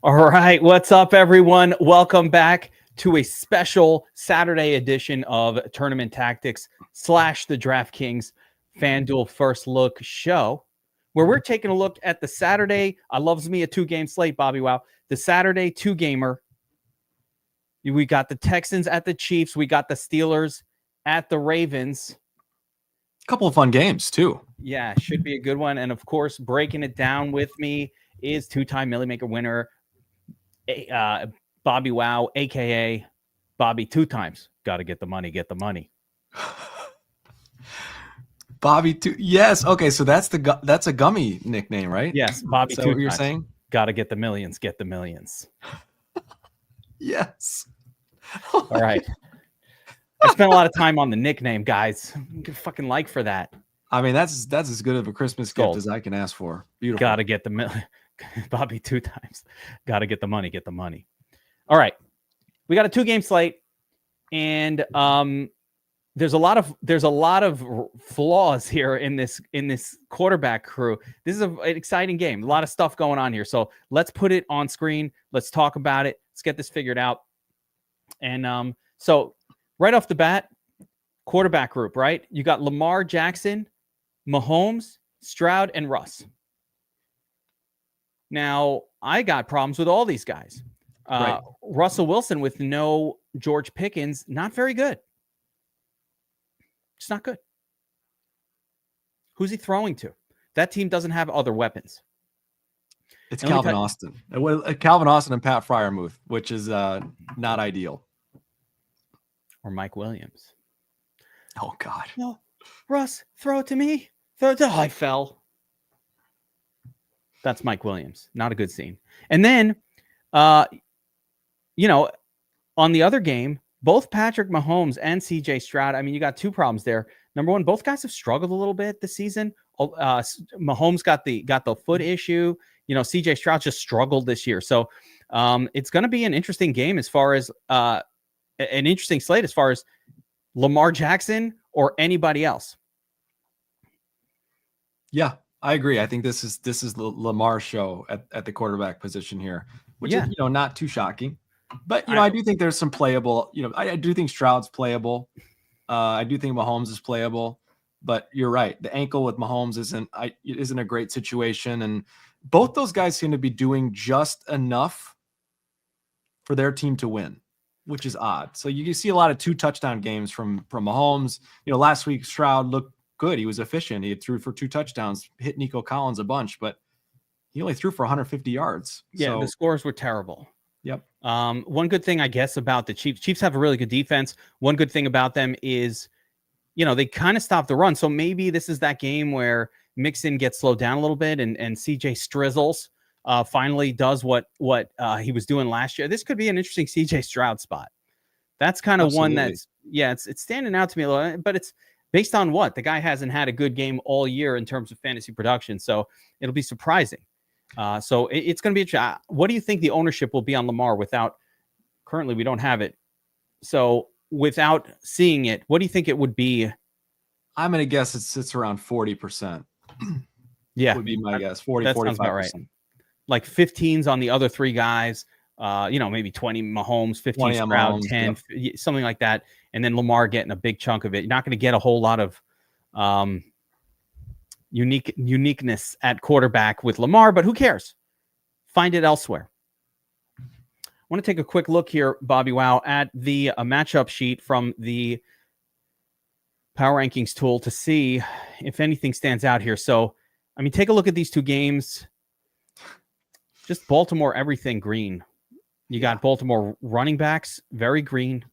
All right, what's up, everyone? Welcome back to a special Saturday edition of Tournament Tactics / the DraftKings FanDuel First Look show, where we're taking a look at the Saturday. I loves me a two-game slate, Bobbywow. The Saturday two-gamer. We got the Texans at the Chiefs. We got the Steelers at the Ravens. A couple of fun games, too. Yeah, should be a good one. And, of course, breaking it down with me is two-time Millie Maker winner, Bobbywow, a.k.a. Bobby two times. Got to get the money, get the money. Bobby two. Yes. Okay, so that's a gummy nickname, right? Yes, Bobby two times. What you're saying? Got to get the millions, get the millions. Yes. All right. I spent a lot of time on the nickname, guys. Good fucking like for that. I mean, that's as good of a Christmas gift as I can ask for. Beautiful. Got to get the million. Bobby two times. Got to get the money, get the money. All right. We got a two-game slate, and there's a lot of flaws here in this quarterback crew. This is an exciting game. A lot of stuff going on here. So let's put it on screen. Let's talk about it. Let's get this figured out. And so right off the bat, quarterback group, right? You got Lamar Jackson, Mahomes, Stroud, and Russ. Now, I got problems with all these guys. Right. Russell Wilson with no George Pickens, not very good. It's not good. Who's he throwing to? That team doesn't have other weapons. It's Calvin Austin. Calvin Austin and Pat Freiermuth, which is not ideal. Or Mike Williams. Oh, God. No, Russ, throw it to me. I fell. That's Mike Williams. Not a good scene. And then, on the other game, both Patrick Mahomes and CJ Stroud, I mean, you got two problems there. Number one, both guys have struggled a little bit this season. Mahomes got the foot issue. CJ Stroud just struggled this year. So it's going to be an interesting game as far as an interesting slate as far as Lamar Jackson or anybody else. Yeah, I agree. I think this is the Lamar show at the quarterback position here, which is not too shocking. But I do think there's some playable. I do think Stroud's playable. I do think Mahomes is playable. But you're right. The ankle with Mahomes isn't a great situation, and both those guys seem to be doing just enough for their team to win, which is odd. So you see a lot of 2 touchdown games from Mahomes. Last week Stroud looked good. He was efficient. He had threw for 2 touchdowns, hit Nico Collins a bunch, but he only threw for 150 yards. Yeah, so the scores were terrible. Yep. One good thing, I guess, about the Chiefs have a really good defense. One good thing about them is, they kind of stop the run. So maybe this is that game where Mixon gets slowed down a little bit and CJ Strizzles finally does what he was doing last year. This could be an interesting CJ Stroud spot. That's kind of one that's, it's standing out to me a little, but it's based on what? The guy hasn't had a good game all year in terms of fantasy production. So it'll be surprising. So it's going to be what do you think the ownership will be on Lamar currently we don't have it. So without seeing it, what do you think it would be? I'm going to guess it sits around 40%. Yeah. Would be my guess. 40, that 45%. Sounds about right. Like 15s on the other 3 guys, maybe 20 Mahomes, 15 Stroud, Mahomes, 10, something like that. And then Lamar getting a big chunk of it. You're not going to get a whole lot of, uniqueness at quarterback with Lamar, but who cares? Find it elsewhere. I want to take a quick look here, Bobbywow, at the matchup sheet from the Power Rankings tool to see if anything stands out here. So, take a look at these 2 games. Just Baltimore, everything green. You got Baltimore running backs, very green.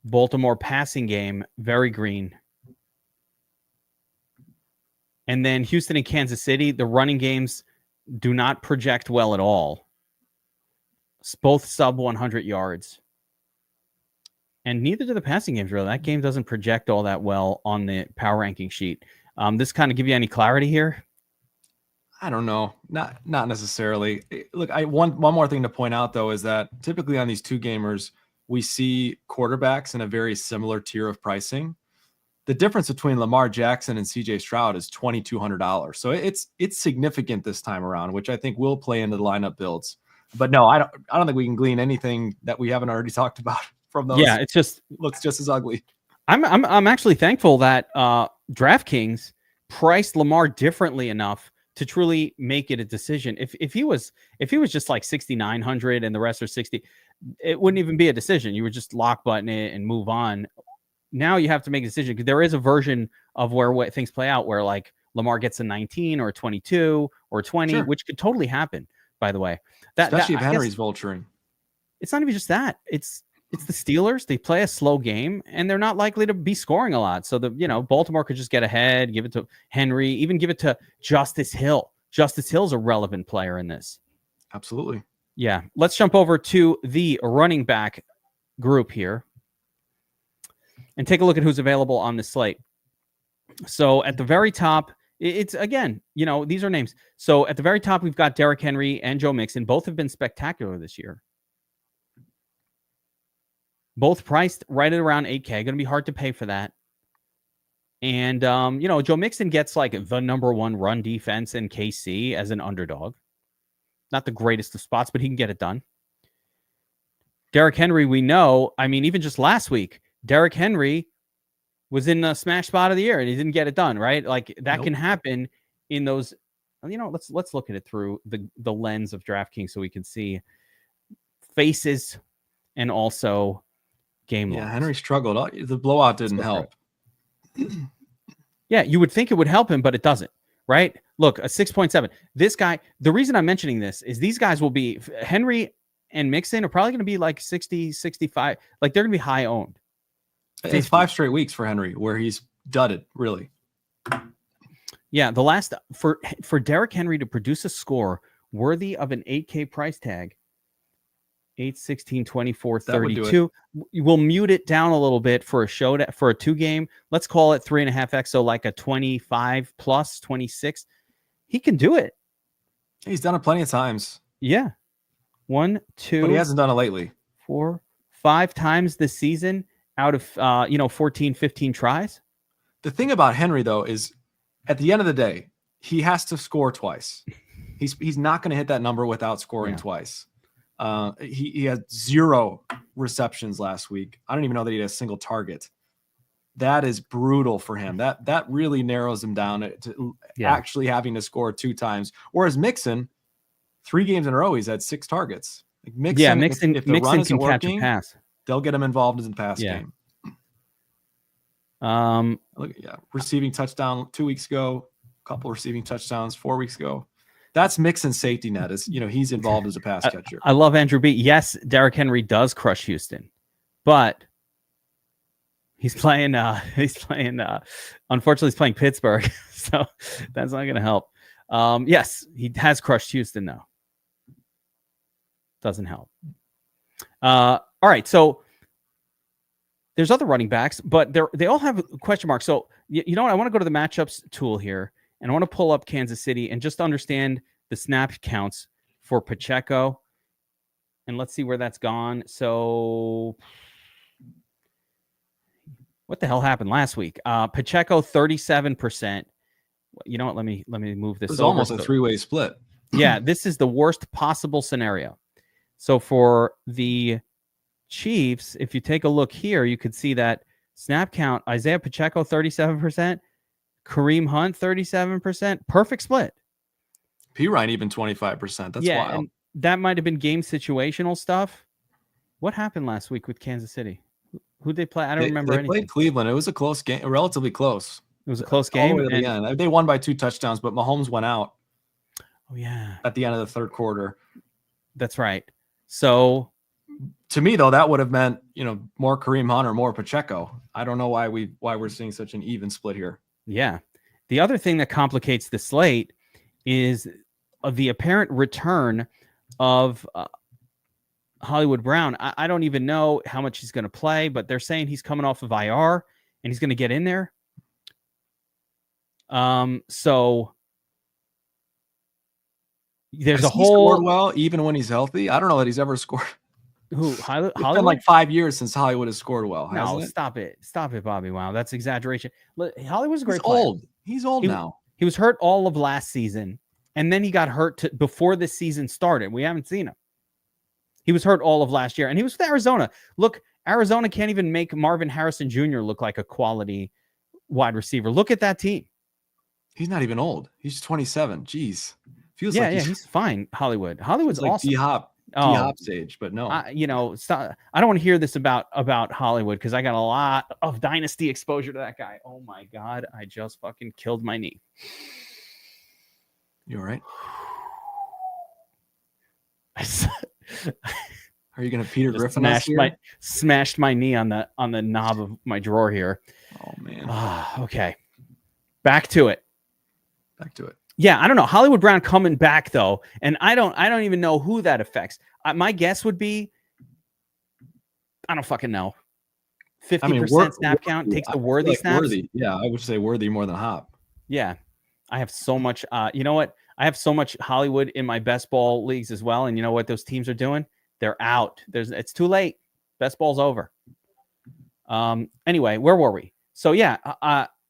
Baltimore passing game, very green. And then Houston and Kansas City, the running games do not project well at all. It's both sub 100 yards. And neither do the passing games, really. That game doesn't project all that well on the power ranking sheet. This kind of give you any clarity here? I don't know. Not necessarily. Look, one more thing to point out, though, is that typically on these 2 gamers, we see quarterbacks in a very similar tier of pricing. The difference between Lamar Jackson and CJ Stroud is $2,200. So it's significant this time around, which I think will play into the lineup builds. But no, I don't think we can glean anything that we haven't already talked about from those. Yeah, it's just looks just as ugly. I'm actually thankful that DraftKings priced Lamar differently enough to truly make it a decision. If he was just like 6,900 and the rest are 60, it wouldn't even be a decision. You would just lock button it and move on. Now you have to make a decision because there is a version of where things play out where like Lamar gets a 19 or a 22 or 20, sure, which could totally happen, by the way. Especially if Henry's vulturing. It's not even just that. It's the Steelers. They play a slow game and they're not likely to be scoring a lot. So Baltimore could just get ahead, give it to Henry, even give it to Justice Hill. Justice Hill's a relevant player in this. Absolutely. Yeah. Let's jump over to the running back group here and take a look at who's available on the slate. So at the very top, it's again, these are names. So at the very top, we've got Derrick Henry and Joe Mixon. Both have been spectacular this year. Both priced right at around 8K. Going to be hard to pay for that. And, Joe Mixon gets like the number one run defense in KC as an underdog. Not the greatest of spots, but he can get it done. Derrick Henry, we know, even just last week, Derrick Henry was in the smash spot of the year and he didn't get it done, right? Like that can happen in those, let's look at it through the lens of DraftKings so we can see faces and also game logs. Yeah, Henry struggled. The blowout didn't help. Yeah, you would think it would help him, but it doesn't, right? Look, a 6.7. This guy, the reason I'm mentioning this is these guys will be, Henry and Mixon are probably going to be like 60, 65. Like they're going to be high owned. It's 5 straight weeks for Henry where he's dudded, really. Yeah, the last for Derrick Henry to produce a score worthy of an 8K price tag, 8, 16, 24, 32. We'll mute it down a little bit for a for a 2-game. Let's call it 3.5x, so like a 25 plus 26. He can do it. He's done it plenty of times. Yeah. 1, 2. But he hasn't done it lately. 4, 5 times this season out of 14, 15 tries. The thing about Henry though is at the end of the day, he has to score twice. He's not going to hit that number without scoring twice. He had 0 receptions last week. I don't even know that he had a single target. That is brutal for him. That really narrows him down to actually having to score 2 times. Whereas Mixon, 3 games in a row, he's had 6 targets. Like Mixon, if the run isn't working, catch a pass. They'll get him involved in the pass game. Receiving touchdown 2 weeks ago, a couple receiving touchdowns 4 weeks ago. That's Mixon's safety net. He's involved as a pass catcher. I love Andrew B. Yes, Derrick Henry does crush Houston, but he's playing. Unfortunately, he's playing Pittsburgh, so that's not going to help. Yes, he has crushed Houston though. Doesn't help. All right, so there's other running backs, but they all have question marks. So you know what? I want to go to the matchups tool here. And I want to pull up Kansas City and just understand the snap counts for Pacheco. And let's see where that's gone. So what the hell happened last week? Pacheco, 37%. You know what? Let me move this. It was almost a 3-way split. Yeah, this is the worst possible scenario. So for the Chiefs, if you take a look here, you could see that snap count, Isaiah Pacheco, 37%. Kareem Hunt, 37%. Perfect split. Pirine even 25%. That's wild. And that might have been game situational stuff. What happened last week with Kansas City? Who'd they play? I don't remember anything. They played Cleveland. It was a close game, relatively close. It was a close game. At the end. They won by 2 touchdowns, but Mahomes went out. Oh, yeah. At the end of the third quarter. That's right. So to me, though, that would have meant, more Kareem Hunt or more Pacheco. I don't know why we're seeing such an even split here. Yeah. The other thing that complicates the slate is the apparent return of Hollywood Brown. I don't even know how much he's going to play, but they're saying he's coming off of IR and he's going to get in there. So there's a whole scored well even when he's healthy. I don't know that he's ever scored. Who? Hollywood? It's been like 5 years since Hollywood has scored well. No, stop it, Bobbywow. That's exaggeration. Hollywood's a great player. Old. He's old now. He was hurt all of last season, and then he got hurt before the season started. We haven't seen him. He was hurt all of last year, and he was with Arizona. Look, Arizona can't even make Marvin Harrison Jr. look like a quality wide receiver. Look at that team. He's not even old. He's 27. Jeez. Feels like he's fine. Hollywood's like awesome. D-Hop's age, but no. Stop. I don't want to hear this about Hollywood because I got a lot of dynasty exposure to that guy. Oh my God, I just fucking killed my knee. You all right? Are you gonna Peter Griffin us here? Smashed my knee on the knob of my drawer here. Oh man. Okay. Back to it. Yeah, I don't know. Hollywood Brown coming back though, and I don't even know who that affects. My guess would be, I don't fucking know. 50% snap count takes the Worthy snaps. Worthy. Yeah, I would say Worthy more than Hop. Yeah, I have so much. You know what? I have so much Hollywood in my best ball leagues as well, and you know what those teams are doing? They're out. It's too late. Best ball's over. Anyway, where were we? So yeah,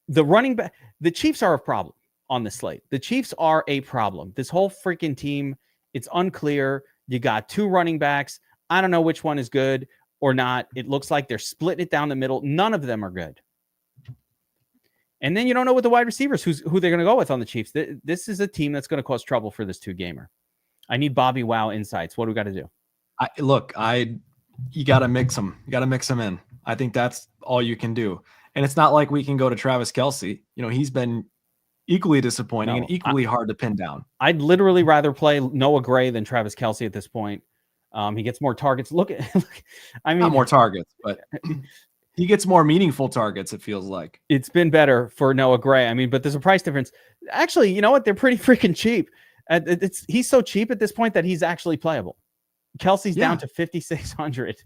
the running back, the Chiefs are a problem on the slate. The Chiefs are a problem. This whole freaking team, it's unclear. You got two running backs. I don't know which one is good or not. It looks like they're splitting it down the middle. None of them are good. And then you don't know with the wide receivers who they're going to go with on the Chiefs. This is a team that's going to cause trouble for this 2-gamer. I need Bobbywow insights. What do we got to do? You got to mix them. You got to mix them in. I think that's all you can do. And it's not like we can go to Travis Kelce. He's been equally disappointing and equally hard to pin down. I'd literally rather play Noah Gray than Travis Kelce at this point. He gets more targets. Not more targets, but he gets more meaningful targets, it feels like. It's been better for Noah Gray. But there's a price difference. Actually, you know what? They're pretty freaking cheap. He's so cheap at this point that he's actually playable. Kelsey's down to 5,600.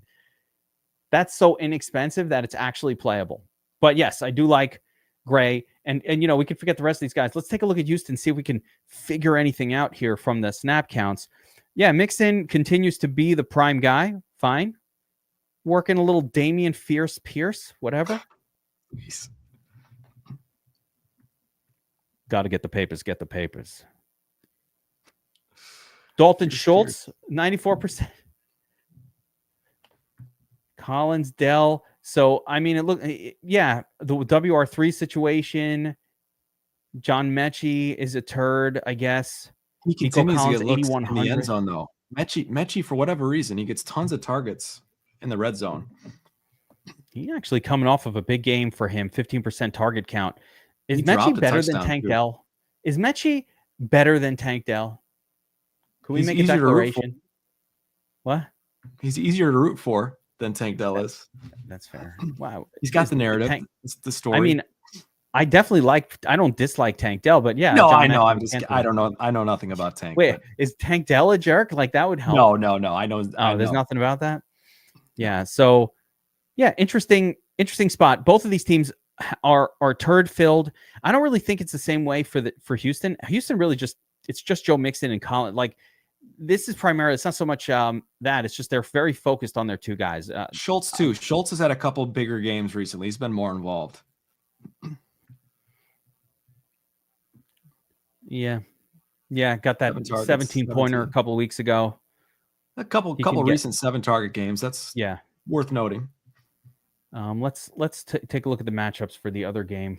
That's so inexpensive that it's actually playable. But yes, I do like Gray. And we can forget the rest of these guys. Let's take a look at Houston, see if we can figure anything out here from the snap counts. Yeah, Mixon continues to be the prime guy. Fine. Working a little Damian Pierce, whatever. Jeez. Got to get the papers. Dalton Schultz, 94%. Collins, Dell. So, it looked, the WR3 situation. John Mechie is a turd, I guess. He continues to get looks in the end zone, though. Mechie, for whatever reason, he gets tons of targets in the red zone. He actually coming off of a big game for him, 15% target count. Is Mechie better than Tank Dell? Is Mechie better than Tank Dell? Can we make a declaration? What? He's easier to root for than Tank Dell is. That's fair. Wow. He's got the narrative. It's the story. I definitely I don't dislike Tank Dell, but yeah. No, I know. I don't know. I know nothing about Tank. Wait, is Tank Dell a jerk? Like that would help. No. I know. There's nothing about that. Yeah. So yeah, interesting spot. Both of these teams are turd filled. I don't really think it's the same way for Houston. Houston really it's just Joe Mixon and Colin. Like this is primarily, it's not so much that it's just they're very focused on their two guys. Schultz too. Schultz has had a couple bigger games recently. He's been more involved. Yeah. Got that 17-pointer a couple of weeks ago. A couple recent 7-target games. That's worth noting. Let's take a look at the matchups for the other game.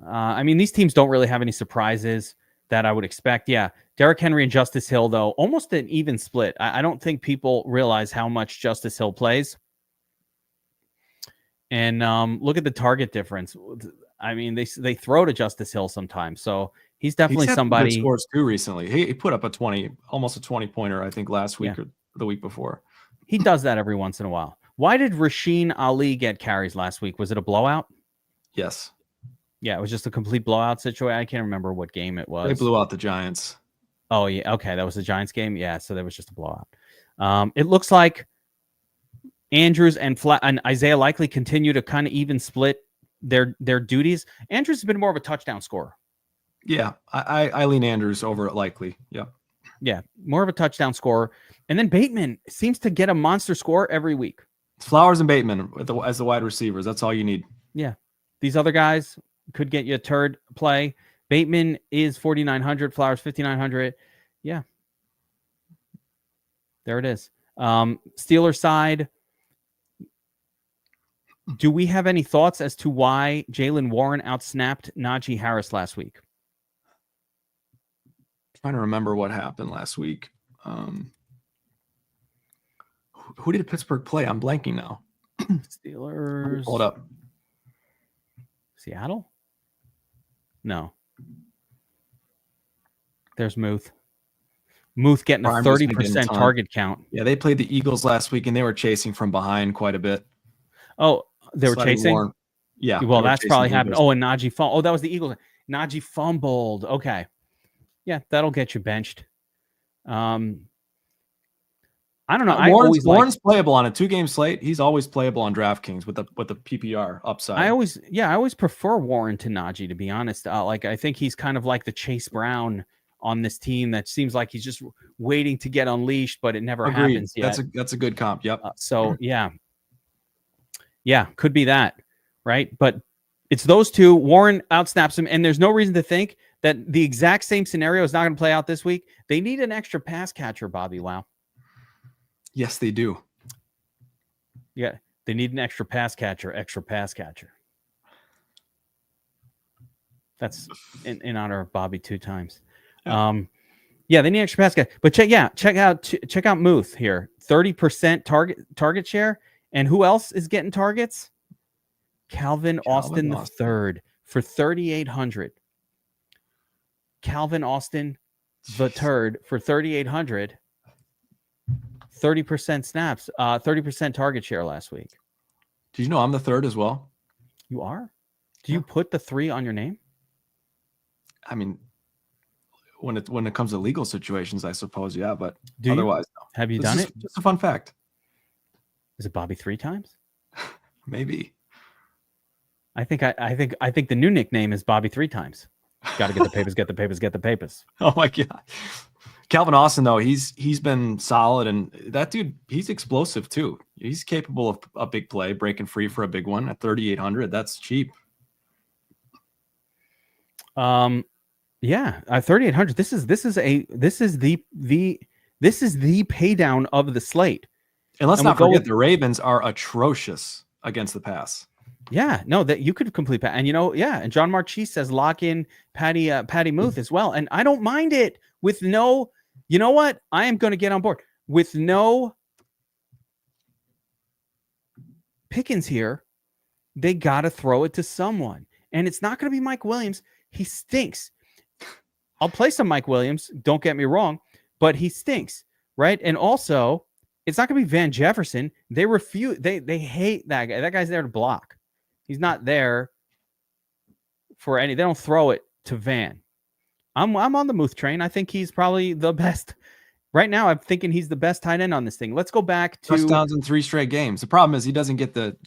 These teams don't really have any surprises that I would expect. Yeah, Derrick Henry and Justice Hill, though, almost an even split. I don't think people realize how much Justice Hill plays. And look at the target difference. They throw to Justice Hill sometimes, so he's definitely somebody. Good scores too recently. He put up almost a 20-pointer, I think, last week or the week before. He does that every once in a while. Why did Rasheen Ali get carries last week? Was it a blowout? Yes. Yeah, it was just a complete blowout situation. I can't remember what game it was. They blew out the Giants. Oh, yeah. Okay, that was the Giants game. Yeah, so there was just a blowout. It looks like Andrews and Isaiah Likely continue to kind of even split their duties. Andrews has been more of a touchdown scorer. Yeah, I lean Andrews over Likely. Yeah. Yeah, more of a touchdown scorer. And then Bateman seems to get a monster score every week. It's Flowers and Bateman as the wide receivers. That's all you need. Yeah. These other guys could get you a turd play. Bateman is 4,900, Flowers 5,900. Yeah. There it is. Steelers side. Do we have any thoughts as to why Jaylen Warren outsnapped Najee Harris last week? Trying to remember what happened last week. Who did Pittsburgh play? I'm blanking now. Steelers. Hold up. Seattle? No. There's Muth. Muth getting a 30% target count. Yeah, they played the Eagles last week, and they were chasing from behind quite a bit. Oh, they were chasing? Warren. Yeah. Well, that's probably happened. Oh, and Najee fumbled. Oh, that was the Eagles. Najee fumbled. Okay. Yeah, that'll get you benched. I don't know. Warren's playable on a 2-game slate. He's always playable on DraftKings with the PPR upside. I always prefer Warren to Najee, to be honest. I think he's kind of like the Chase Brown on this team that seems like he's just waiting to get unleashed, but it never happens yet. That's a good comp. Yep. Yeah, could be that, right? But it's those two. Warren outsnaps him, and there's no reason to think that the exact same scenario is not going to play out this week. They need an extra pass catcher, Bobbywow. Yes, they do. Yeah, they need an extra pass catcher. That's in honor of Bobby 2 times. Yeah, they need an extra pass catcher. But check out Muth here. 30% target share. And who else is getting targets? Calvin Austin III for 3,800. Calvin Austin III for 3,800. 30% snaps, 30% target share last week. Did you know I'm the third as well? You are? Do you put the 3 on your name? I mean, when it comes to legal situations, I suppose, yeah, but otherwise, no. Have you done it? Just a fun fact. Is it Bobby 3 times? Maybe. I think the new nickname is Bobby 3 times. Got to get the papers, get the papers, get the papers. Oh my God. Calvin Austin, though, he's been solid, and that dude, he's explosive too. He's capable of a big play, breaking free for a big one at 3,800. That's cheap. Yeah, 3,800. This is the pay down of the slate. And let's not forget the Ravens are atrocious against the pass. Yeah, no, that you could complete pass, and and John Marchese says lock in Patty Muth as well, and I don't mind it with no. You know what? I am going to get on board with no Pickens here. They got to throw it to someone, and it's not going to be Mike Williams. He stinks. I'll play some Mike Williams. Don't get me wrong, but he stinks, right? And also, it's not going to be Van Jefferson. They refuse. They hate that guy. That guy's there to block. He's not there for any. They don't throw it to Van. I'm on the Muth train. I think he's probably the best right now. I'm thinking he's the best tight end on this thing. Let's go back to touchdowns in 3 straight games. The problem is he doesn't get a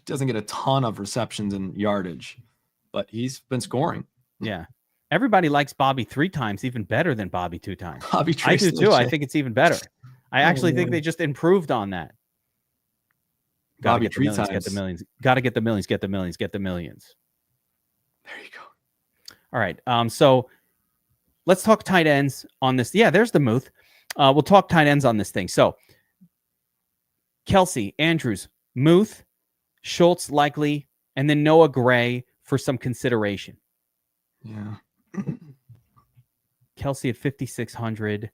ton of receptions and yardage, but he's been scoring. Yeah, everybody likes Bobby 3 times, even better than Bobby 2 times. I do too. I think it's even better. I actually think they just improved on that. Bobby 3 times. Get the millions. Got to get the millions. Get the millions. Get the millions. There you go. All right. So let's talk tight ends on this. Yeah, there's the Muth. We'll talk tight ends on this thing. So Kelsey, Andrews, Muth, Schultz likely, and then Noah Gray for some consideration. Yeah. Kelsey at 5,600.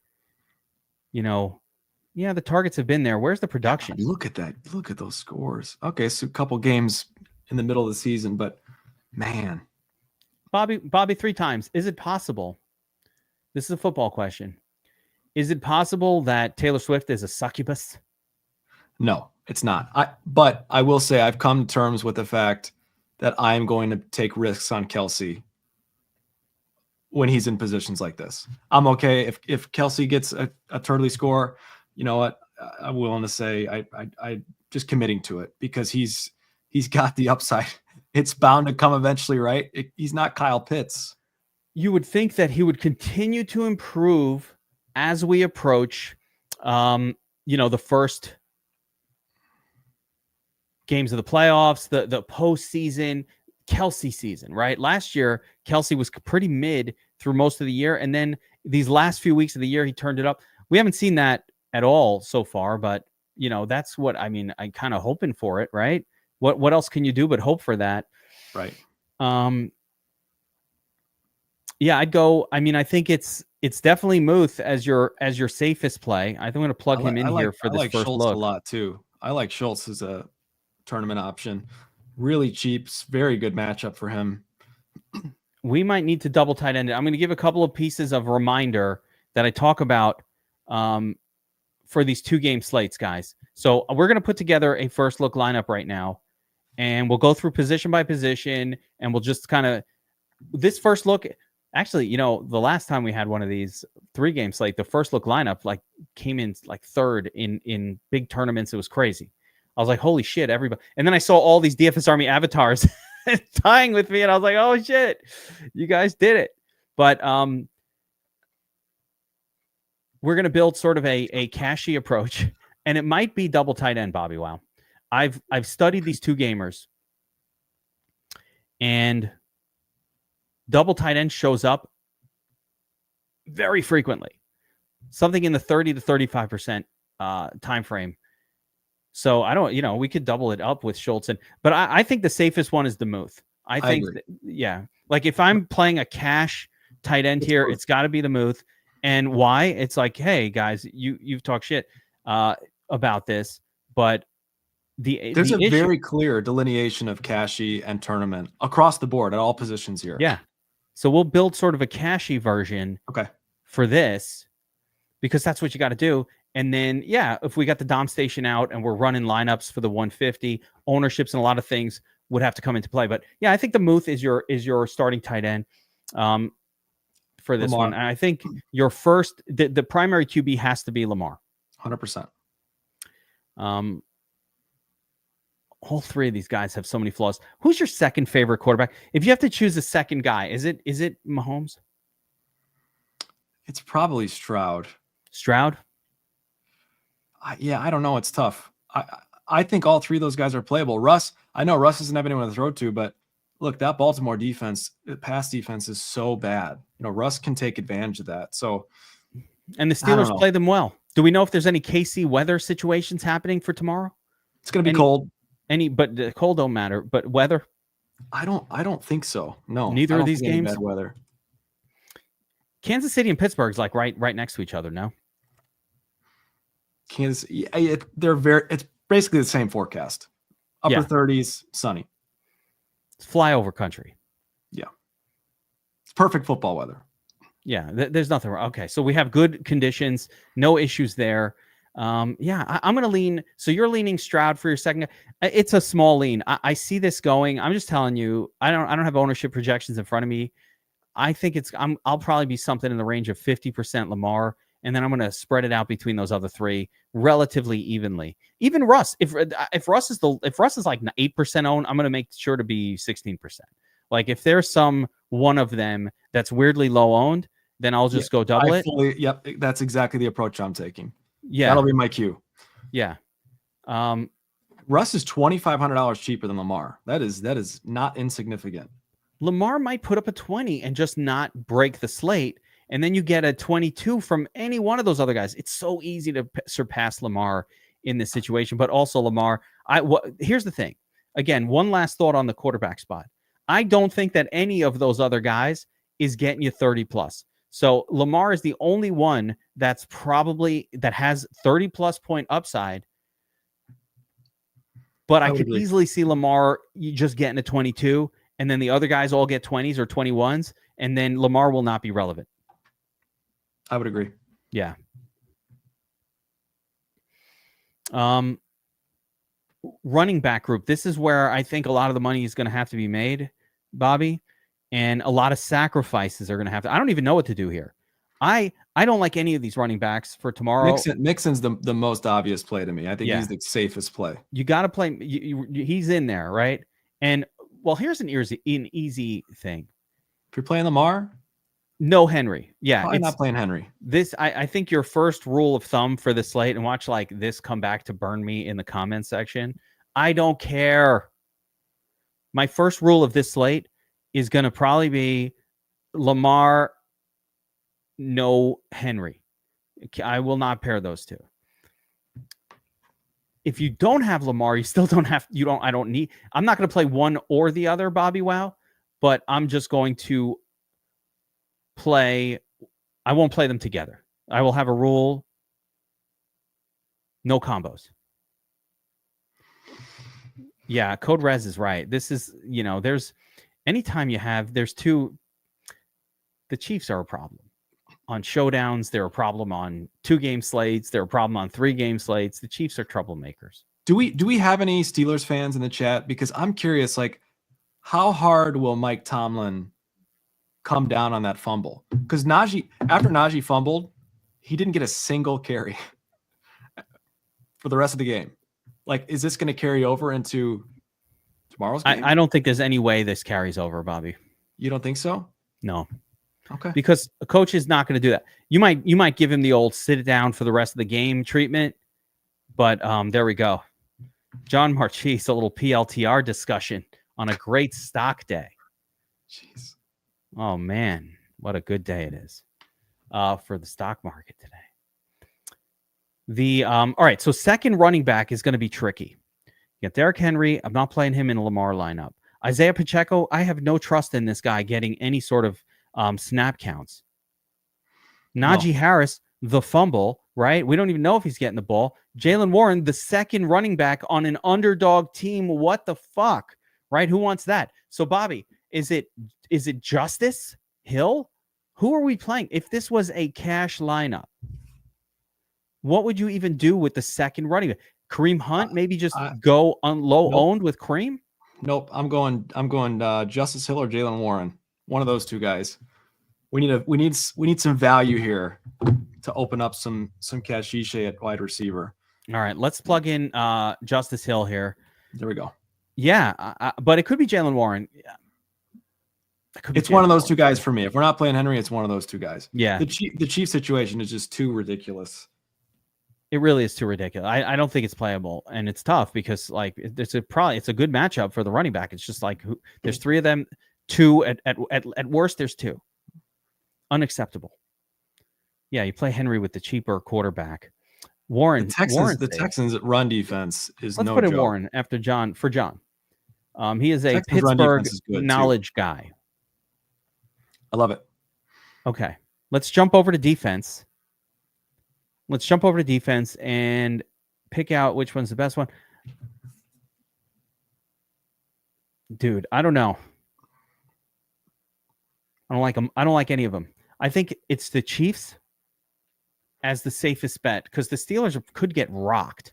The targets have been there. Where's the production? God, look at that. Look at those scores. Okay, so a couple games in the middle of the season, but man. Bobby 3 times. Is it possible? This is a football question. Is it possible that Taylor Swift is a succubus? No, it's not. But I will say I've come to terms with the fact that I'm going to take risks on Kelsey when he's in positions like this. I'm okay if Kelsey gets a turtley score. You know what? I'm willing to say I just committing to it because he's got the upside. It's bound to come eventually, right? He's not Kyle Pitts. You would think that he would continue to improve as we approach, the first games of the playoffs, the postseason, Kelsey season, right? Last year, Kelsey was pretty mid through most of the year. And then these last few weeks of the year, he turned it up. We haven't seen that at all so far, but that's what I mean. I'm kind of hoping for it, right? What else can you do but hope for that? Right. Yeah, I'd go. I mean, I think it's definitely Muth as your safest play. I think I'm going to plug him in here for this first Schultz look. a lot too. I like Schultz as a tournament option. Really cheap, very good matchup for him. We might need to double tight end it. I'm going to give a couple of pieces of reminder that I talk about for these 2-game slates, guys. So we're going to put together a first look lineup right now, and we'll go through position by position, and we'll just kind of this first look. Actually, the last time we had one of these 3-game slate, the first look lineup like came in like third in big tournaments. It was crazy. I was like, holy shit, everybody. And then I saw all these DFS Army avatars tying with me, and I was like, oh shit, you guys did it. But we're going to build sort of a cashy approach, and it might be double tight end, Bobbywow. I've studied these 2 gamers, and double tight end shows up very frequently, something in the 30 to 35% time frame. So I don't, we could double it up with Schultz, but I think the safest one is the Muth. I think, yeah, like if I'm playing a cash tight end here, it's got to be the Muth. And why? It's like, hey guys, you've talked shit about this, but there's a very clear delineation of cashy and tournament across the board at all positions here. Yeah. So we'll build sort of a cashy version for this, because that's what you got to do. And then, yeah, if we got the Dom station out and we're running lineups for the 150, ownerships and a lot of things would have to come into play. But yeah, I think the Muth is your starting tight end for this one. And I think your first, the primary QB has to be Lamar. 100%. All 3 of these guys have so many flaws. Who's your second favorite quarterback? If you have to choose a second guy, is it Mahomes? It's probably Stroud. Stroud? I don't know. It's tough. I think all 3 of those guys are playable. Russ, I know Russ doesn't have anyone to throw to, but look, that Baltimore defense, pass defense is so bad. Russ can take advantage of that. So, and the Steelers play them well. Do we know if there's any KC weather situations happening for tomorrow? It's going to be cold. But the cold don't matter. But weather? I don't think so. No. Neither of these games. Bad weather. Kansas City and Pittsburgh's like right next to each other. No. Kansas, it's basically the same forecast. Upper 30s, sunny. It's flyover country. Yeah. It's perfect football weather. Yeah, there's nothing wrong. Okay, so we have good conditions, no issues there. I'm going to lean. So you're leaning Stroud for your second. It's a small lean. I see this going. I'm just telling you, I don't have ownership projections in front of me. I think I'll probably be something in the range of 50% Lamar, and then I'm going to spread it out between those other 3 relatively evenly. Even Russ, if Russ is like 8% owned, I'm going to make sure to be 16%. Like if there's some one of them that's weirdly low owned, then I'll just go double it. Yep, that's exactly the approach I'm taking. Yeah, that'll be my cue. Yeah. Russ is $2,500 cheaper than Lamar. That is not insignificant. Lamar might put up a 20 and just not break the slate, and then you get a 22 from any one of those other guys. It's so easy to surpass Lamar in this situation, but also Lamar. Here's the thing. Again, one last thought on the quarterback spot. I don't think that any of those other guys is getting you 30 plus. So Lamar is the only one that has 30 plus point upside. But I could easily see Lamar just getting a 22, and then the other guys all get 20s or 21s, and then Lamar will not be relevant. I would agree. Yeah. Running back group. This is where I think a lot of the money is going to have to be made, Bobby, and a lot of sacrifices are going to have to. I don't even know what to do here. I don't like any of these running backs for tomorrow. Mixon's the most obvious play to me. I think he's the safest play. You got to play. He's in there, right? And well, here's an easy thing. If you're playing Lamar, no Henry. Yeah, probably not playing Henry. This, I think your first rule of thumb for the slate, and watch like this come back to burn me in the comment section. I don't care. My first rule of this slate is going to probably be Lamar, no Henry. I will not pair those two. if you don't have Lamar, you still don't have, I'm not going to play one or the other, Bobbywow, but I'm just going to I won't play them together. I will have a rule, no combos. Yeah, Code Res is right. This is, anytime there's two, the Chiefs are a problem. On showdowns, they're a problem on 2-game slates. They're a problem on 3-game slates. The Chiefs are troublemakers. Do we have any Steelers fans in the chat? Because I'm curious, like, how hard will Mike Tomlin come down on that fumble? Because after Najee fumbled, he didn't get a single carry for the rest of the game. Like, is this going to carry over into tomorrow's game? I don't think there's any way this carries over, Bobby. You don't think so? No. Okay. Because a coach is not going to do that. You might give him the old sit down for the rest of the game treatment, but there we go. John Marchese, a little PLTR discussion on a great stock day. Jeez. Oh man, what a good day it is for the stock market today. All right, so second running back is going to be tricky. You got Derrick Henry. I'm not playing him in a Lamar lineup. Isaiah Pacheco, I have no trust in this guy getting any sort of snap counts. Najee Harris, the fumble, right? We don't even know if he's getting the ball. Jaylen Warren, the second running back on an underdog team. What the fuck, right? Who wants that? So, Bobby, is it Justice Hill? Who are we playing? If this was a cash lineup, what would you even do with the second running back? Kareem Hunt, maybe just go on low owned with Kareem? Nope. I'm going Justice Hill or Jaylen Warren. One of those two guys. We need some value here to open up some cashiche at wide receiver. All right, let's plug in Justice Hill here. There we go. Yeah, but it could be Jaylen Warren. It's one of those two guys for me. If we're not playing Henry, it's one of those two guys. Yeah. The Chief situation is just too ridiculous. It really is too ridiculous. I don't think it's playable, and it's tough because like it's a good matchup for the running back. It's just like there's three of them, two at worst. There's two. Unacceptable. Yeah, you play Henry with the cheaper quarterback. Warren. The Texans run defense is Let's no put in joke. Warren after John. He is a Texans run Pittsburgh defense is good, knowledge guy. I love it. Okay, let's jump over to defense. And pick out which one's the best one. Dude, I don't know. I don't like them. I don't like any of them. I think it's the Chiefs as the safest bet because the Steelers could get rocked.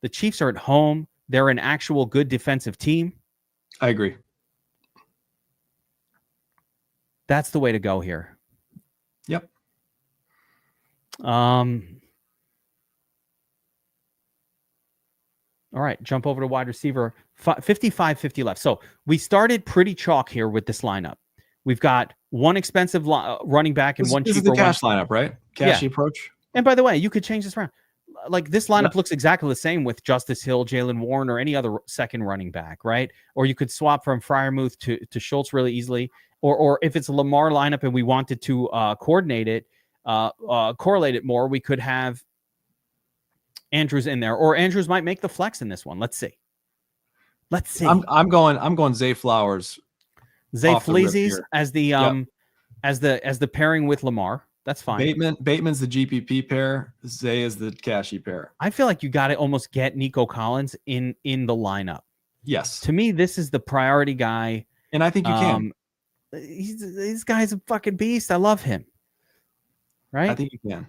The Chiefs are at home. They're an actual good defensive team. I agree. That's the way to go here. Yep. All right, jump over to wide receiver. 55-50 left. So we started pretty chalk here with this lineup. We've got one expensive running back and one cheaper. This is the cash lineup, right? Cashy approach. And by the way, you could change this around. Like this lineup looks exactly the same with Justice Hill, Jaylen Warren, or any other second running back, right? Or you could swap from Freiermuth to Schultz really easily. Or if it's a Lamar lineup and we wanted to correlate it more, we could have Andrews in there, or Andrews might make the flex in this one. Let's see. I'm going Zay Flowers. Zay Fleazies as the pairing with Lamar. That's fine. Bateman's the GPP pair. Zay is the cashy pair. I feel like you got to almost get Nico Collins in the lineup. Yes. To me, this is the priority guy. And I think you can. This guy's a fucking beast. I love him. Right? I think you can.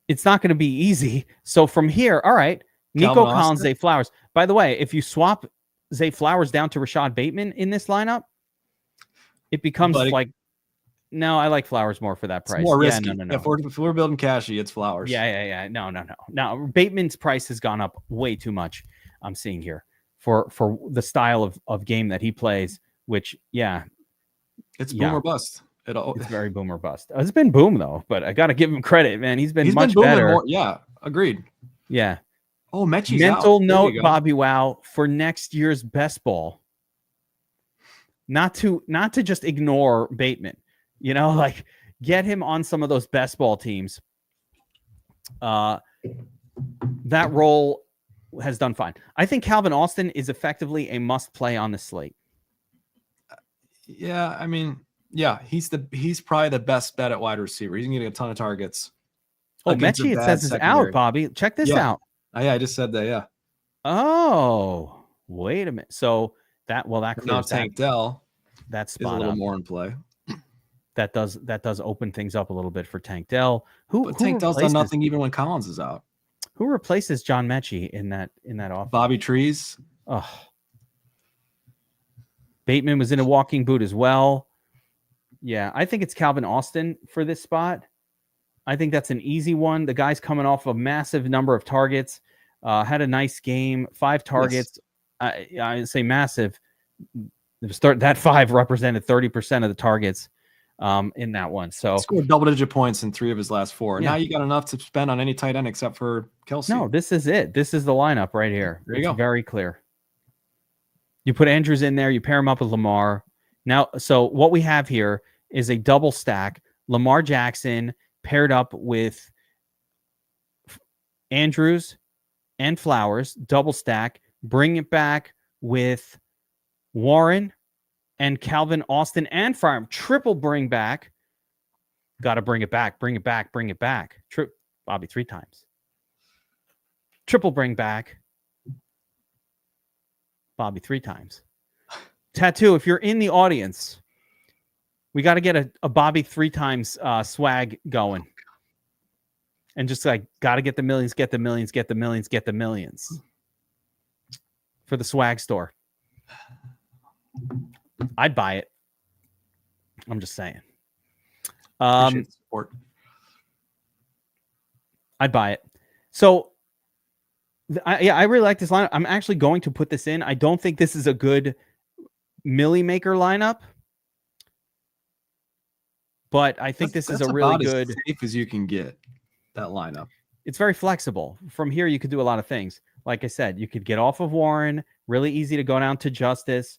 It's not going to be easy. So from here, all right, Nico Collins, Zay Flowers. By the way, if you swap Zay Flowers down to Rashad Bateman in this lineup, it becomes no, I like Flowers more for that price. It's more risky. Yeah, no. If we're building cashy, it's Flowers. Yeah. No. Now Bateman's price has gone up way too much. I'm seeing here for the style of game that he plays, which it's boom or bust. It's very boom or bust. It's been boom though, but I got to give him credit, man. He's been much better. Yeah, agreed. Yeah. Oh, Mechie's mental note, Bobbywow, for next year's best ball. Not to just ignore Bateman. Like get him on some of those best ball teams. That that role has done fine. I think Calvin Austin is effectively a must play on the slate. Yeah, I mean, yeah, he's probably the best bet at wide receiver. He's getting a ton of targets. Oh, Mechie, it says is out, Bobby. Check this out. Yeah, I just said that. Yeah. Oh, wait a minute. So that clears now Tank Dell. That spot is a little up. more in play. That does open things up a little bit for Tank Dell. Tank Dell's done nothing even when Collins is out. Who replaces John Mechie in that offense? Bobby Trees. Oh. Bateman was in a walking boot as well. Yeah, I think it's Calvin Austin for this spot. I think that's an easy one. The guy's coming off a massive number of targets. Had a nice game, 5 targets. Yes. I say massive. That 5 represented 30% of the targets in that one. So scored double-digit points in 3 of his last 4. Yeah. Now you got enough to spend on any tight end except for Kelsey. No, this is it. This is the lineup right here. There you go. Very clear. You put Andrews in there. You pair him up with Lamar. Now, so what we have here is a double stack. Lamar Jackson paired up with Andrews and Flowers, double stack. Bring it back with Warren and Calvin Austin and Fryermuth. Triple bring back. Got to bring it back. Bring it back. Bring it back. Bobby 3 times. Triple bring back. Bobby 3 times. Tattoo, if you're in the audience, we got to get a Bobby 3 times swag going. And just like, got to get the millions, get the millions, get the millions, get the millions. For the swag store. I'd buy it. I'm just saying. Support. I'd buy it. So, I really like this lineup. I'm actually going to put this in. I don't think this is a good Millie Maker lineup, but I think this is a really good, as safe as you can get. That lineup. It's very flexible. From here, you could do a lot of things. Like I said, you could get off of Warren. Really easy to go down to Justice,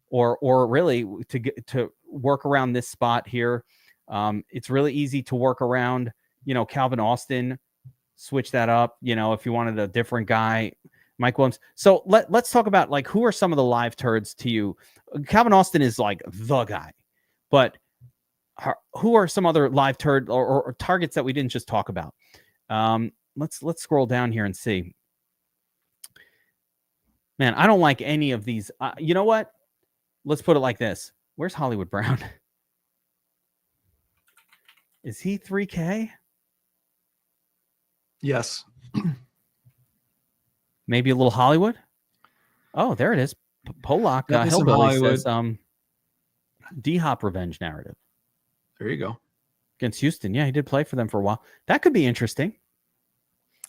or really to work around this spot here. It's really easy to work around. Calvin Austin. Switch that up, if you wanted a different guy, Mike Williams. So let's talk about like who are some of the live turds to you. Calvin Austin is like the guy, but who are some other live turd or targets that we didn't just talk about? Let's scroll down here and see. Man, I don't like any of these. You know what? Let's put it like this. Where's Hollywood Brown? Is he 3K? Yes. Maybe a little Hollywood. Oh, there it is. Pollock Hillbilly says D-Hop revenge narrative. There you go. Against Houston. Yeah, he did play for them for a while. That could be interesting.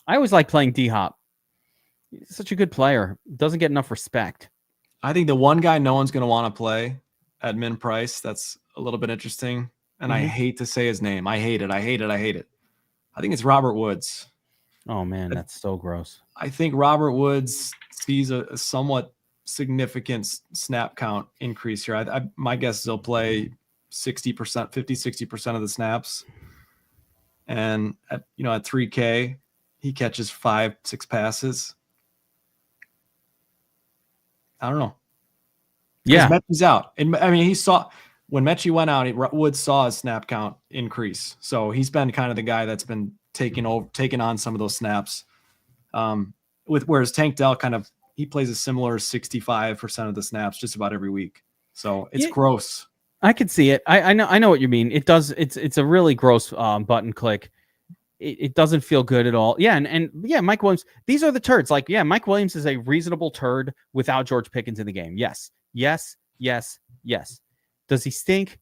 I always like playing D-Hop. He's such a good player. Doesn't get enough respect. I think the one guy no one's going to want to play at min price that's a little bit interesting, and I hate to say his name. I hate it. I think it's Robert Woods. Oh, man, that's so gross. I think Robert Woods sees a somewhat significant snap count increase here. My guess is he'll play 60%, 50-60% of the snaps. And at 3K, he catches 5-6 passes. I don't know. Yeah. Mechie's out. And I mean, when Mechie went out, Woods saw his snap count increase. So he's been kind of the guy that's been taking on some of those snaps. Whereas Tank Dell he plays a similar 65% of the snaps just about every week. So it's gross. I could see it. I know what you mean. It does. It's a really gross button click. It doesn't feel good at all. Yeah. And Mike Williams, these are the turds. Like, yeah, Mike Williams is a reasonable turd without George Pickens in the game. Yes. Does he stink?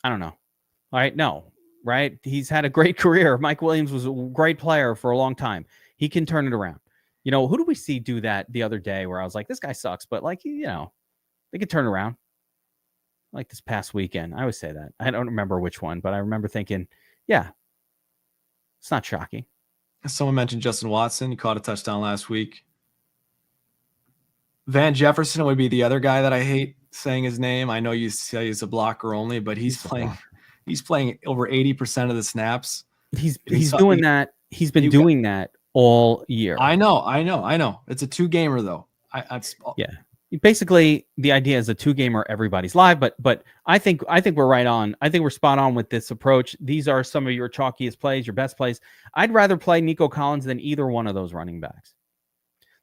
I don't know. All right. No. Right. He's had a great career. Mike Williams was a great player for a long time. He can turn it around. Who do we see do that the other day where I was like, this guy sucks, but like, they could turn around. Like this past weekend. I always say that. I don't remember which one, but I remember thinking, yeah, it's not shocking. Someone mentioned Justin Watson. He caught a touchdown last week. Van Jefferson would be the other guy that I hate saying his name. I know you say he's a blocker only, but he's playing over 80% of the snaps. He's doing that he's been doing that all year. I know. It's a 2-gamer though. Yeah. Basically, the idea is a 2-gamer, everybody's live, but I think we're right on. I think we're spot on with this approach. These are some of your chalkiest plays, your best plays. I'd rather play Nico Collins than either one of those running backs.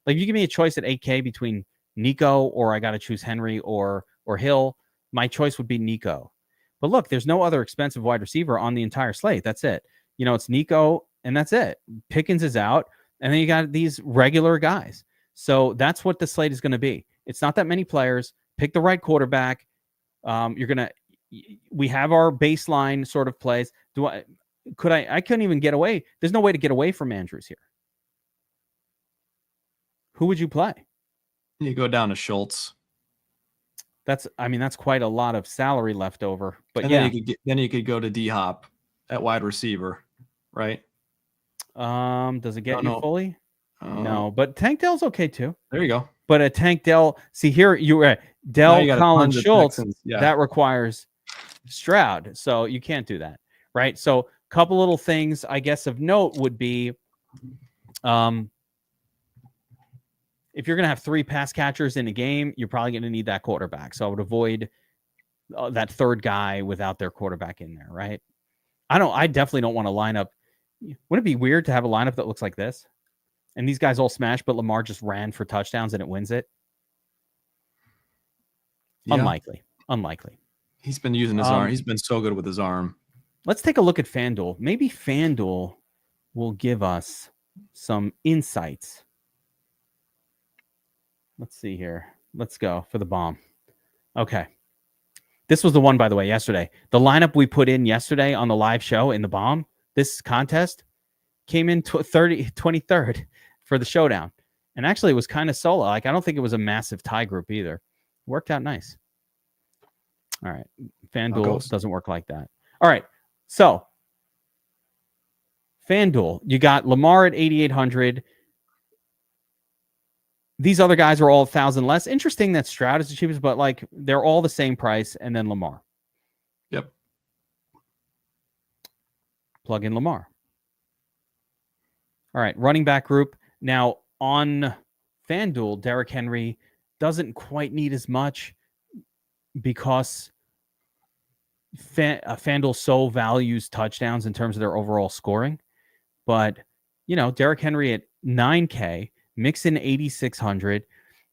Like, you give me a choice at 8K between Nico or I got to choose Henry or Hill, my choice would be Nico. But look, there's no other expensive wide receiver on the entire slate. That's it. It's Nico and that's it. Pickens is out, and then you got these regular guys. So that's what the slate is going to be. It's not that many players. Pick the right quarterback. We have our baseline sort of plays. I couldn't even get away. There's no way to get away from Andrews here. Who would you play? You go down to Schultz. That's quite a lot of salary left over. But then you could go to D-Hop at wide receiver, right? Does it get you fully? No, but Tank Dell's okay too. There you go. But a Tank Dell, see here, you're Dell, Collins, Schultz, that requires Stroud. So you can't do that, right? So a couple little things, I guess, of note would be if you're going to have 3 pass catchers in a game, you're probably going to need that quarterback. So I would avoid that third guy without their quarterback in there, right? I definitely don't want to line up. Wouldn't it be weird to have a lineup that looks like this? And these guys all smash, but Lamar just ran for touchdowns and it wins it? Yeah. Unlikely. He's been using his arm. He's been so good with his arm. Let's take a look at FanDuel. Maybe FanDuel will give us some insights. Let's see here. Let's go for the bomb. Okay. This was the one, by the way, yesterday. The lineup we put in yesterday on the live show in the bomb, this contest, came in 23rd for the showdown. And actually, it was kind of solo. Like, I don't think it was a massive tie group either. Worked out nice. All right. FanDuel doesn't work like that. All right. So, FanDuel, you got Lamar at 8,800. These other guys are all 1,000 less. Interesting that Stroud is the cheapest, but like they're all the same price, and then Lamar. Yep. Plug in Lamar. All right, running back group. Now, on FanDuel, Derrick Henry doesn't quite need as much because FanDuel so values touchdowns in terms of their overall scoring. But, Derrick Henry at 9K, Mixon 8,600.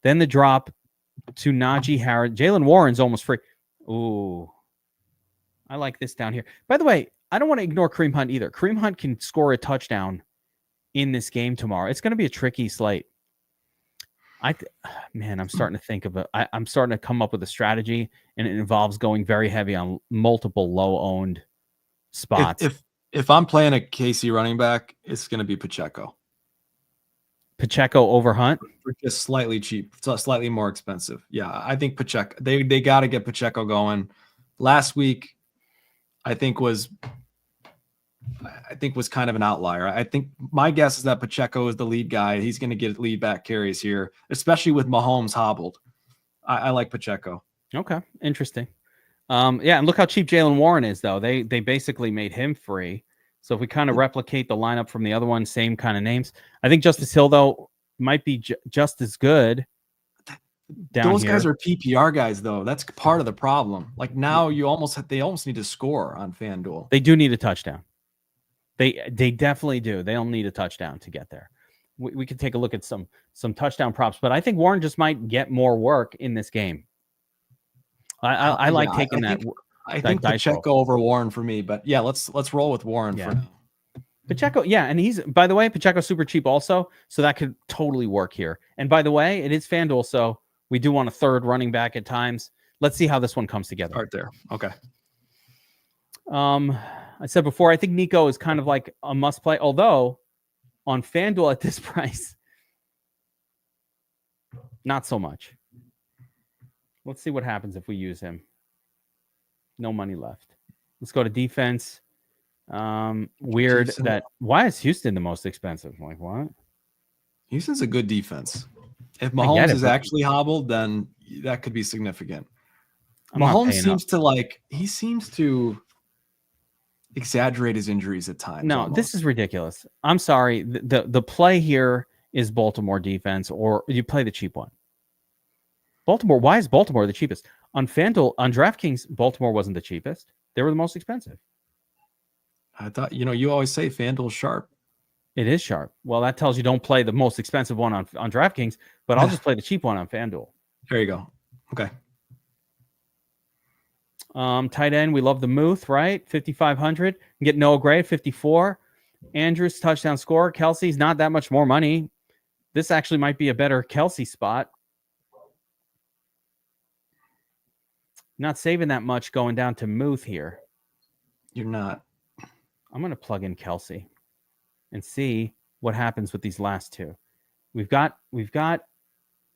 Then the drop to Najee Harris. Jalen Warren's almost free. Ooh. I like this down here. By the way, I don't want to ignore Kareem Hunt either. Kareem Hunt can score a touchdown in this game tomorrow. It's going to be a tricky slate. I'm starting to think of I'm starting to come up with a strategy, and it involves going very heavy on multiple low-owned spots. If I'm playing a KC running back, it's going to be Pacheco. Pacheco over Hunt? Just slightly cheap, slightly more expensive. Yeah, I think Pacheco. They got to get Pacheco going. Last week, I think was kind of an outlier. I think my guess is that Pacheco is the lead guy. He's going to get lead back carries here, especially with Mahomes hobbled. I like Pacheco. Okay, interesting. And look how cheap Jalen Warren is, though. They basically made him free. So if we kind of replicate the lineup from the other one, same kind of names. I think Justice Hill, though, might be just as good. Those guys are PPR guys, though. That's part of the problem. Like now, they almost need to score on FanDuel. They do need a touchdown. They definitely do. They'll need a touchdown to get there. We could take a look at some touchdown props, but I think Warren just might get more work in this game. I like taking that. I think Pacheco over Warren for me, but yeah, let's roll with Warren for now. Pacheco, yeah, and he's, by the way, Pacheco's super cheap also, so that could totally work here. And by the way, it is FanDuel, so we do want a third running back at times. Let's see how this one comes together. Right there. Okay. I said before, I think Nico is kind of like a must play, although on FanDuel at this price, not so much. Let's see what happens if we use him. No money left. Let's go to defense. Weird Houston. Why is Houston the most expensive? Like, what? Houston's a good defense. If Mahomes is actually hobbled, then that could be significant. Mahomes seems to exaggerate his injuries at times. No, almost. this is ridiculous. I'm sorry. The play here is Baltimore defense, or you play the cheap one. Baltimore. Why is Baltimore the cheapest? On FanDuel, on DraftKings, Baltimore wasn't the cheapest. They were the most expensive. I thought, you always say FanDuel's sharp. It is sharp. Well, that tells you don't play the most expensive one on DraftKings, but I'll just play the cheap one on FanDuel. There you go. Okay. Tight end, we love the Muth, right? 5,500. Get Noah Gray at 54. Andrews, touchdown score. Kelsey's not that much more money. This actually might be a better Kelsey spot. Not saving that much going down to Muth here. You're not. I'm going to plug in Kelsey and see what happens with these last two. We've got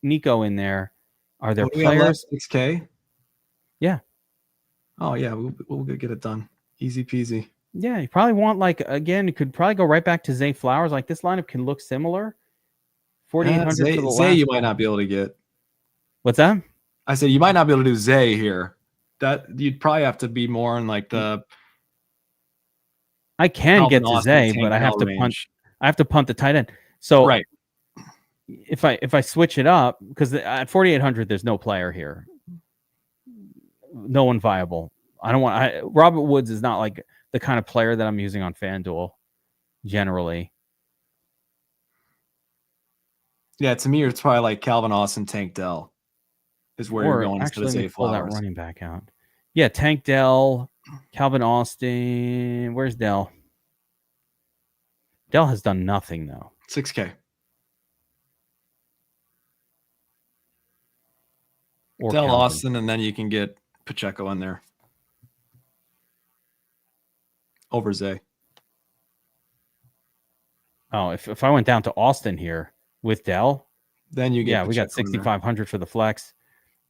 Nico in there. Are there players? 6K? Yeah. Oh, yeah. We'll get it done. Easy peasy. Yeah. You probably want, you could probably go right back to Zay Flowers. Like, this lineup can look similar. 4,800 for the Zay, you might not be able to get. What's that? I said you might not be able to do Zay here. That you'd probably have to be more in like the. I can get to Zay, but I have to punt. I have to punt the tight end. So right. If I switch it up, because at 4,800 there's no player here, no one viable. I don't want. Robert Woods is not like the kind of player that I'm using on FanDuel generally. Yeah, to me, it's probably like Calvin Austin, Tank Dell is where you're going instead of Zay Flowers. Pull that running back out. Yeah, Tank Dell, Calvin Austin. Where's Dell? Dell has done nothing though. 6K. Or Dell Calvin. Austin, and then you can get Pacheco in there over Zay. Oh, if I went down to Austin here with Dell, then you get we got 6,500 for the flex.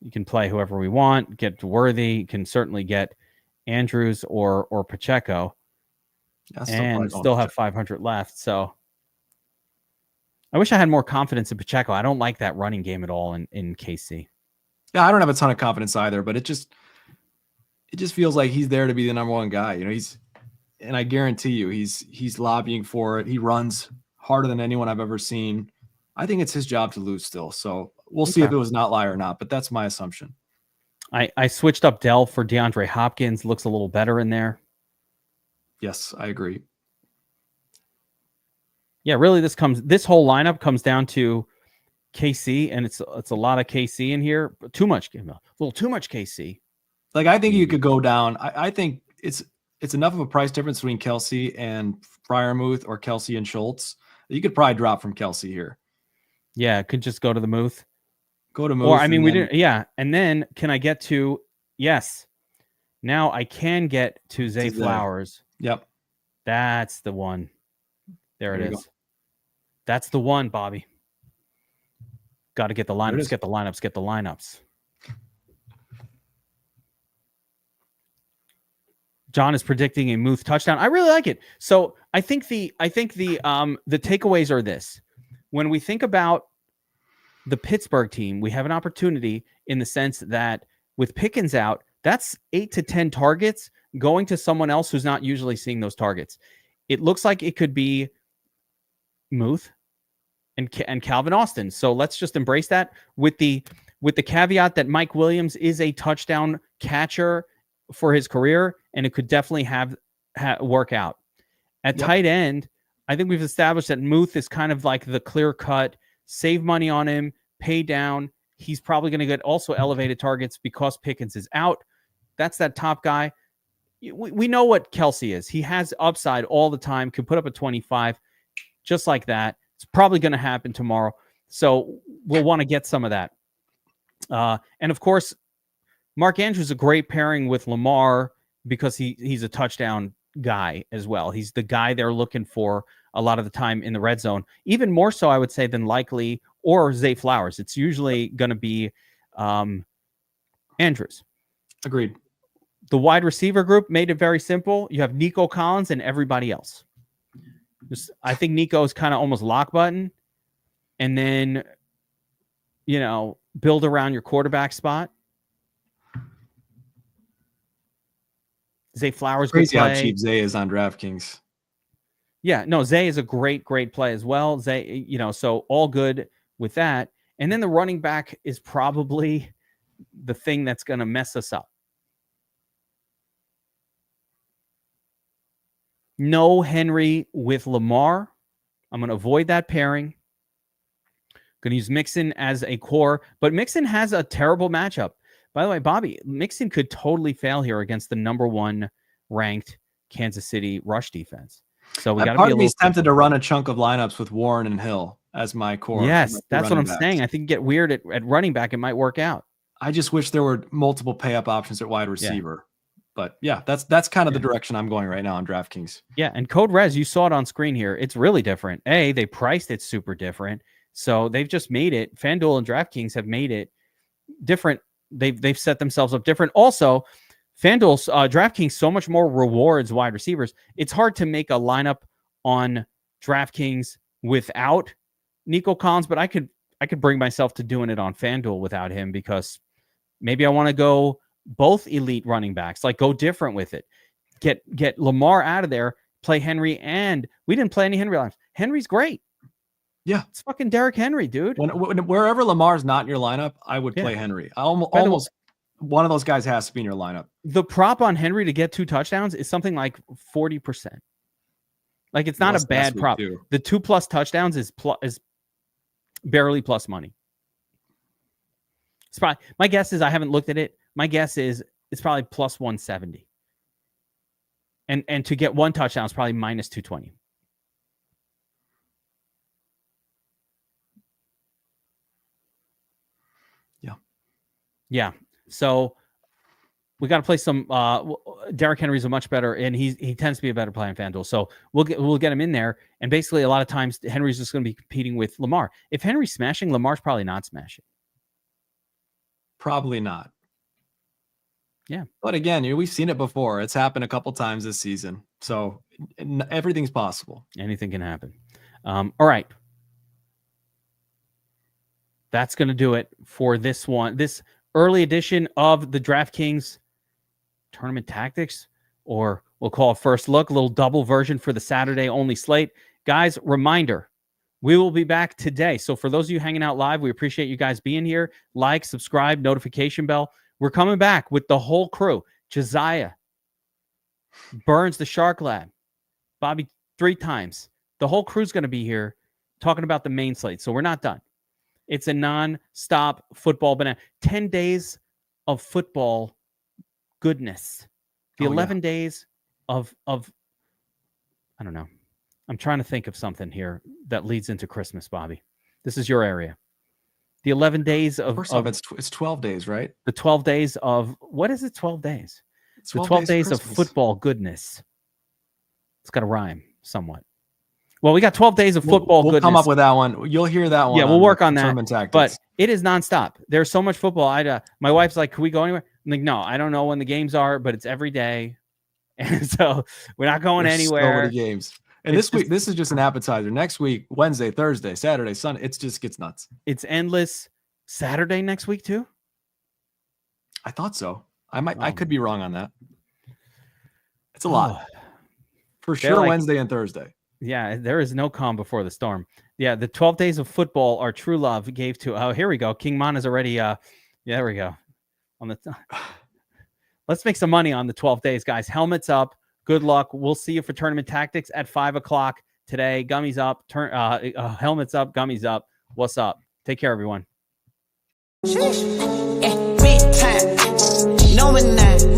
You can play whoever we want. Get Worthy. You can certainly get Andrews or Pacheco, and still have 500 left. So I wish I had more confidence in Pacheco. I don't like that running game at all in KC. Yeah, I don't have a ton of confidence either, but it just feels like he's there to be the number one guy. And I guarantee you, he's lobbying for it. He runs harder than anyone I've ever seen. I think it's his job to lose still. So we'll see if it was an outlier or not, but that's my assumption. I switched up Dell for DeAndre Hopkins. Looks a little better in there. Yes, I agree. Yeah, really, this whole lineup comes down to KC, and it's a lot of KC in here. Too much, a little too much KC. Like, I think you could go down. I think it's enough of a price difference between Kelsey and Freiermuth or Kelsey and Schultz. You could probably drop from Kelsey here. Yeah, could just go to the Muth. Go to Muth. Or, I mean, we didn't. Yeah, and then can I get to? Yes. Now I can get to Zay Flowers. Yep. That's the one. There it is. Go. That's the one, Bobby. Got to get the lineups. Get the lineups. John is predicting a Muth touchdown. I really like it. So I think the takeaways are this. When we think about the Pittsburgh team, we have an opportunity in the sense that with Pickens out, that's 8 to 10 targets going to someone else who's not usually seeing those targets. It looks like it could be Muth and Calvin Austin. So let's just embrace that with the caveat that Mike Williams is a touchdown catcher for his career, and it could definitely work out. At tight end, I think we've established that Muth is kind of like the clear cut, save money on him, pay down. He's probably going to get also elevated targets because Pickens is out. That's that top guy. We know what Kelsey is. He has upside all the time, can put up a 25 just like that. It's probably going to happen tomorrow. So we'll want to get some of that. And of course, Mark Andrews is a great pairing with Lamar because he's a touchdown guy as well. He's the guy they're looking for a lot of the time in the red zone, even more so, I would say, than Likely or Zay Flowers. It's usually going to be Andrews. Agreed. The wide receiver group made it very simple. You have Nico Collins and everybody else. I think Nico is kind of almost lock button, and then, build around your quarterback spot. Zay Flowers, crazy good play. How cheap Zay is on DraftKings. Yeah, no, Zay is a great play as well. Zay, so all good with that. And then the running back is probably the thing that's going to mess us up. No Henry with Lamar. I'm going to avoid that pairing. Going to use Mixon as a core, but Mixon has a terrible matchup. By the way, Bobby, Mixon could totally fail here against the number 1 ranked Kansas City rush defense. So we got to be a little tempted to run a chunk of lineups with Warren and Hill as my core. Yes, that's what I'm saying. I think get weird at running back. It might work out. I just wish there were multiple pay up options at wide receiver. But yeah, that's kind of the direction I'm going right now on DraftKings. Yeah, and Code Res, you saw it on screen here. It's really different. They priced it super different. So they've just made it. FanDuel and DraftKings have made it different. They've set themselves up different. Also, FanDuel's DraftKings so much more rewards wide receivers. It's hard to make a lineup on DraftKings without Nico Collins, but I could bring myself to doing it on FanDuel without him because maybe I want to go both elite running backs, like go different with it. Get Lamar out of there, play Henry, and we didn't play any Henry lines. Henry's great. Yeah, it's fucking Derrick Henry, dude. Wherever Lamar's not in your lineup, I would play Henry. Almost one of those guys has to be in your lineup. The prop on Henry to get 2 touchdowns is something like 40%. Like it's not a bad prop. Too. The 2+ touchdowns is barely plus money. It's probably, my guess is, I haven't looked at it. My guess is it's probably plus 170. And to get 1 touchdown is probably minus 220. Yeah. So we got to play some. Derrick Henry's a much better, and he tends to be a better play on FanDuel. So we'll get him in there. And basically, a lot of times Henry's just going to be competing with Lamar. If Henry's smashing, Lamar's probably not smashing. Probably not. Yeah. But again, we've seen it before. It's happened a couple times this season. So everything's possible. Anything can happen. All right. That's going to do it for this one. This early edition of the DraftKings Tournament Tactics, or we'll call it First Look, a little double version for the Saturday only slate. Guys, reminder, we will be back today. So for those of you hanging out live, we appreciate you guys being here. Like, subscribe, notification bell. We're coming back with the whole crew. Josiah, Burns, the Shark Lab, Bobby 3 times. The whole crew's going to be here talking about the main slate. So we're not done. It's a non-stop football banana. 10 days of football goodness. The 11 days of I don't know. I'm trying to think of something here that leads into Christmas, Bobby. This is your area. The 11 days of... First off, it's 12 days, right? The 12 days of... What is it, 12 days? It's 12 the 12 days of football goodness. It's got to rhyme somewhat. Well, we got 12 days of football goodness. We'll come up with that one. You'll hear that one. Yeah, we'll work on that. Tactics. But it is nonstop. There's so much football. My wife's like, can we go anywhere? I'm like, no, I don't know when the games are, but it's every day. And so we're not going anywhere. So many games. And this week, this is just an appetizer. Next week, Wednesday, Thursday, Saturday, Sunday, it just gets nuts. It's endless. Saturday next week too? I thought so. I could be wrong on that. It's a lot. For sure, Wednesday and Thursday. Yeah, there is no calm before the storm. Yeah, the 12 days of football our true love gave to... Oh, here we go. King Mon is already... Yeah, there we go. Let's make some money on the 12 days, guys. Helmets up. Good luck. We'll see you for Tournament Tactics at 5 o'clock today. Gummies up. Helmets up. Gummies up. What's up? Take care, everyone. Big time. Knowing that.